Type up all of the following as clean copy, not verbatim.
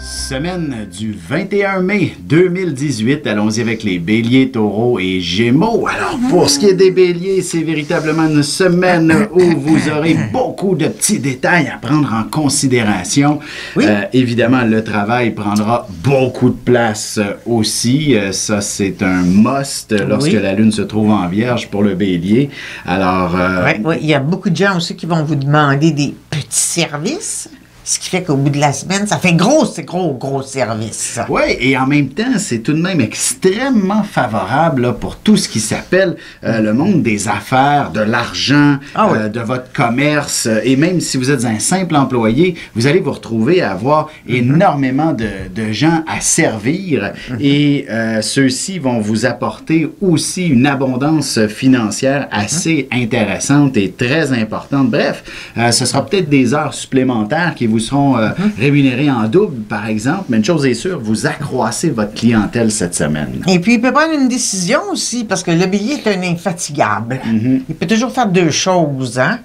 Semaine du 21 mai 2018. Allons-y avec les béliers, taureaux et gémeaux. Alors, pour ce qui est des béliers, c'est véritablement une semaine où vous aurez beaucoup de petits détails à prendre en considération. Oui. Évidemment, le travail prendra beaucoup de place aussi. Ça, c'est un must lorsque la lune se trouve en vierge pour le bélier. Alors... Oui, il y a beaucoup de gens aussi qui vont vous demander des petits services. Ce qui fait qu'au bout de la semaine, ça fait gros service. Oui, et en même temps, c'est tout de même extrêmement favorable là, pour tout ce qui s'appelle le monde des affaires, de l'argent, de votre commerce. Et même si vous êtes un simple employé, vous allez vous retrouver à avoir énormément de gens à servir. Et ceux-ci vont vous apporter aussi une abondance financière assez intéressante et très importante. Bref, ce sera peut-être des heures supplémentaires qui vous seront rémunérés en double, par exemple. Mais une chose est sûre, vous accroissez votre clientèle cette semaine. Et puis, il peut prendre une décision aussi, parce que le bélier est un infatigable. Il peut toujours faire deux choses, hein?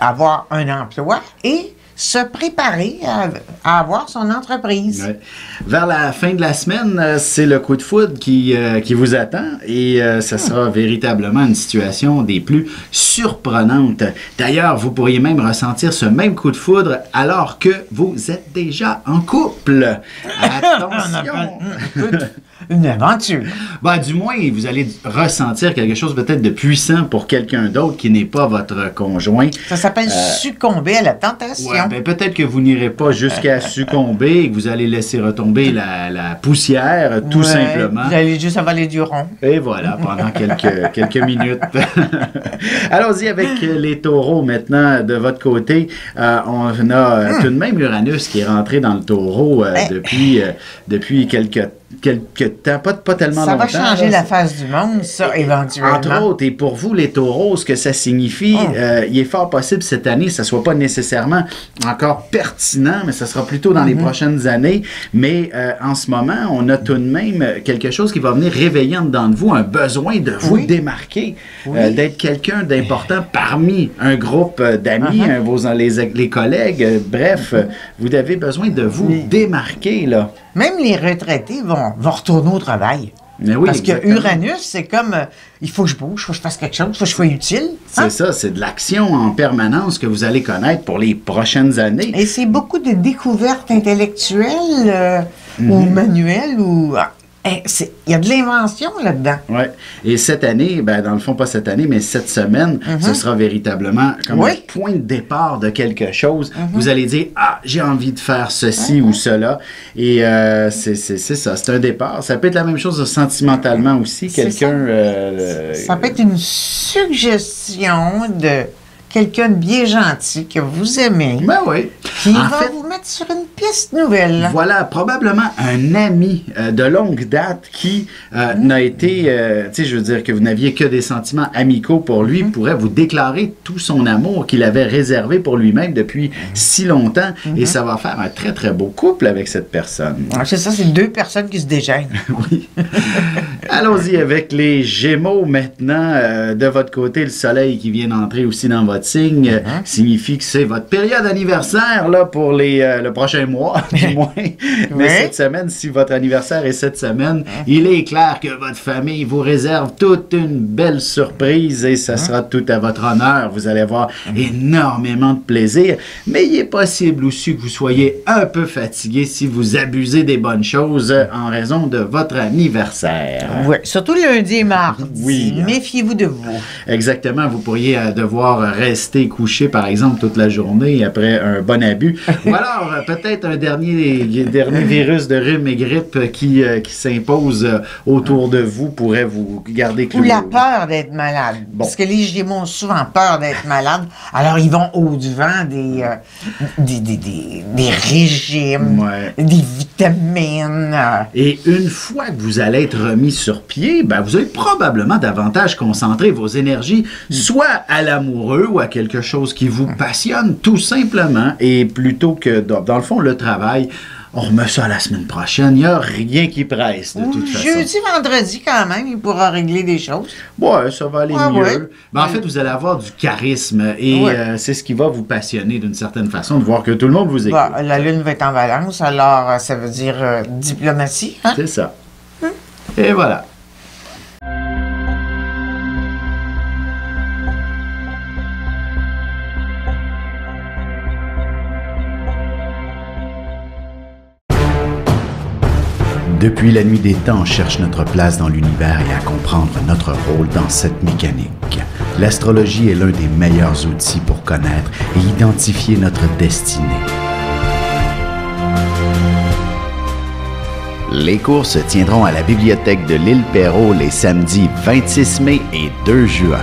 Avoir un emploi et se préparer à avoir son entreprise. Ouais. Vers la fin de la semaine, c'est le coup de foudre qui vous attend et ce sera véritablement une situation des plus surprenantes. D'ailleurs, vous pourriez même ressentir ce même coup de foudre alors que vous êtes déjà en couple. Attention! Une aventure. Ben, du moins, vous allez ressentir quelque chose peut-être de puissant pour quelqu'un d'autre qui n'est pas votre conjoint. Ça s'appelle succomber à la tentation. Ouais, ben, peut-être que vous n'irez pas jusqu'à succomber et que vous allez laisser retomber la poussière, tout simplement. Vous allez juste avaler du rond. Et voilà, pendant quelques minutes. Allons-y avec les taureaux maintenant. De votre côté, on a tout de même Uranus qui est rentré dans le taureau depuis quelques temps, pas tellement ça longtemps. Ça va changer la face du monde, ça, éventuellement. Entre autres, et pour vous, les taureaux, ce que ça signifie, il est fort possible cette année, que ça ne soit pas nécessairement encore pertinent, mais ça sera plutôt dans les prochaines années. Mais en ce moment, on a tout de même quelque chose qui va venir réveiller en dedans de vous un besoin de vous démarquer, d'être quelqu'un d'important parmi un groupe d'amis, les collègues. Bref, vous avez besoin de vous démarquer, là. Même les retraités vont retourner au travail. Mais oui, parce exactement. que Uranus, c'est comme il faut que je bouge, il faut que je fasse quelque chose, il faut que je sois utile. C'est ça, c'est de l'action en permanence que vous allez connaître pour les prochaines années. Et c'est beaucoup de découvertes intellectuelles ou manuelles ou... Il y a de l'invention là-dedans. Oui. Et cette année, ben, dans le fond, pas cette année, mais cette semaine, ce sera véritablement comme un point de départ de quelque chose. Vous allez dire, j'ai envie de faire ceci ou cela. Et c'est ça, c'est un départ. Ça peut être la même chose sentimentalement aussi. Quelqu'un... ça peut être une suggestion de quelqu'un de bien gentil que vous aimez. Ben oui. Qui va vous mettre sur une piste nouvelle. Voilà, probablement un ami de longue date qui n'a été, tu sais, je veux dire que vous n'aviez que des sentiments amicaux pour lui, pourrait vous déclarer tout son amour qu'il avait réservé pour lui-même depuis si longtemps. Et ça va faire un très, très beau couple avec cette personne. C'est ça, c'est deux personnes qui se dégênent. Oui. Allons-y avec les Gémeaux maintenant. De votre côté, le soleil qui vient d'entrer aussi dans votre signe signifie que c'est votre période anniversaire là, pour le prochain mois, du moins. Mais cette semaine, si votre anniversaire est cette semaine, il est clair que votre famille vous réserve toute une belle surprise et ça sera tout à votre honneur. Vous allez avoir énormément de plaisir. Mais il est possible aussi que vous soyez un peu fatigué si vous abusez des bonnes choses en raison de votre anniversaire. Oui, surtout lundi et mardi. Oui. Méfiez-vous de vous. Exactement. Vous pourriez devoir rester couché, par exemple, toute la journée après un bon abus. Ou alors, peut-être un dernier virus de rhume et grippe qui s'impose autour de vous pourrait vous garder cloué. Ou la peur d'être malade. Bon. Parce que les Gémeaux ont souvent peur d'être malades. Alors, ils vont au-devant des régimes, des vitamines. Et une fois que vous allez être remis sur pied, ben, vous allez probablement davantage concentrer vos énergies soit à l'amoureux ou à quelque chose qui vous passionne, tout simplement. Et plutôt que, dans le fond, le travail, on remet ça la semaine prochaine. Il n'y a rien qui presse, de toute façon. Jeudi, vendredi, quand même, il pourra régler des choses. Ouais, ça va aller mieux. Ouais. Ben, en fait, vous allez avoir du charisme et c'est ce qui va vous passionner d'une certaine façon, de voir que tout le monde vous écoute. Bon, la Lune va être en balance, alors ça veut dire diplomatie. Hein? C'est ça. Et voilà. Depuis la nuit des temps, on cherche notre place dans l'univers et à comprendre notre rôle dans cette mécanique. L'astrologie est l'un des meilleurs outils pour connaître et identifier notre destinée. Les cours se tiendront à la bibliothèque de l'Île Perrot les samedis 26 mai et 2 juin.